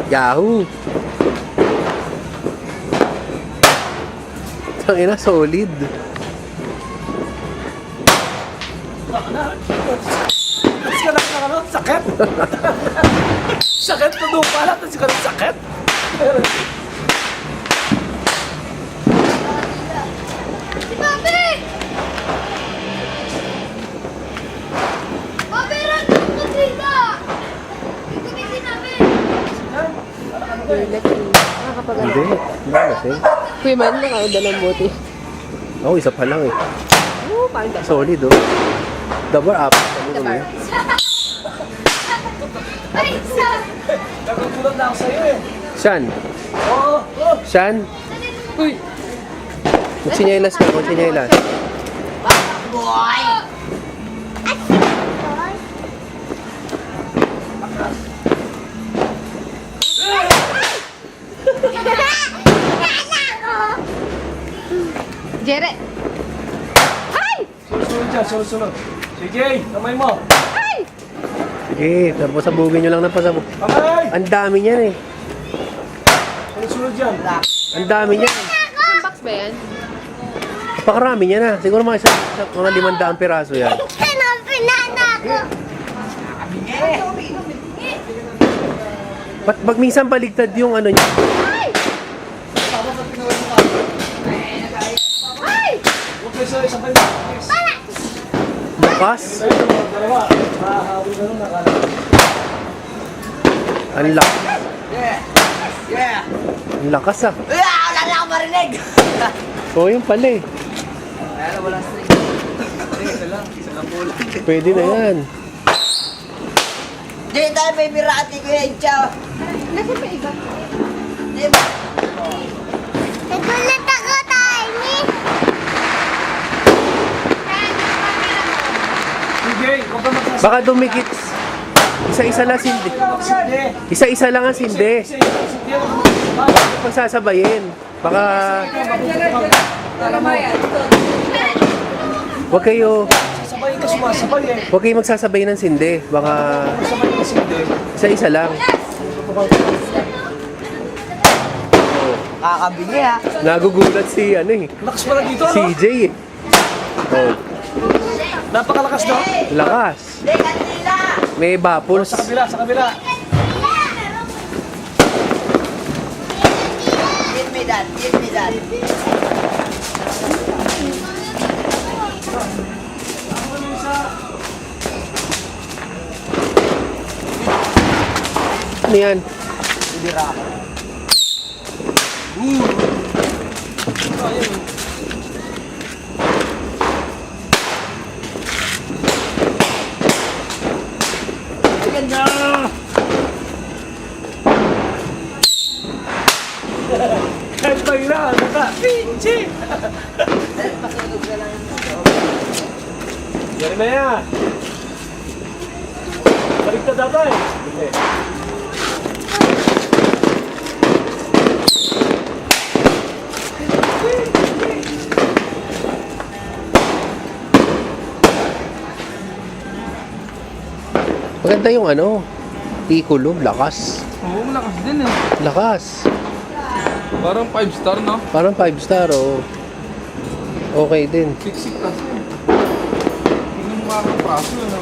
Yahoo! Tangina, solid. Tapos ka lang ano, sakit. Sakit pa doon pala, tapos ka lang sakit. Papi! Papi, ragdag ko dito! Gagamitin namin! Hindi. Hindi kasi. Kuya man, nakaudalang bote. Oo, isa pa lang eh. Oo, parang dapat. Solid oh. Double up. The bar. Ay, isa! Nagkukulat na ako sa'yo eh. Shan. Oo, oo. Shan. Uy! Magsinyelas ka. Magsinyelas. Jere! Ay! Susunod dyan, susunod. Sige, kamay mo. Ay! Sige, pasabugin nyo lang ng pasabog. Kamay! Ang dami niyan eh. Susunod dyan. Ang dami niyan. Isang box ba yan? Pakarami niya na. Siguro mga 500 piraso yan. Pinana ako! Pag minsan baligtad yung ano niya. Ay! Ay! Huwag kayo sa isang kayo. Bukas. Dalawa. Mahahawi na nun nakala. Ang lakas. Yeah! Yeah! Ang lakas ah. Wala na akong marinig! Oo, yun pala eh. Ayan, walang string. Isa lang pula. Pwede na yan. Di tayo may birati ko yan, chow. Nasaan pa iba? Di ba? Nagulat ako, Tiny! Sige, huwag ka magsasabi. Baka dumikit. Isa-isa lang sindi. Sige. Isa-isa lang ang sindi. Sige, sige. Bakit? Pagsasabayin. Baka wag kayo Sabay ka sumasabay eh. wag kayo magsasabay ng sindi. Baka Sabay ka hindi. isa-isa lang. Kakabingi ha. Nagugulat si ano eh. Lakas pala dito, ano? CJ eh. Oh, Napakalakas no? lakas. Di, kanila! May bubbles. Sa kabila, sa kabila. Give me that, give me that. Ano yan? Bira. Ganda! Kahit mahira, ano ka? Pinchi! Pasulog na lang. Yan na yan. Baligtad ata eh. Hindi. Maganda yung ano. Piccolo, lakas. Oo, malakas din eh. Lakas. Parang 5 star, no? Parang 5 star oh. Okay din. Siksik kasi. Tingnan mo nga ang praso, no?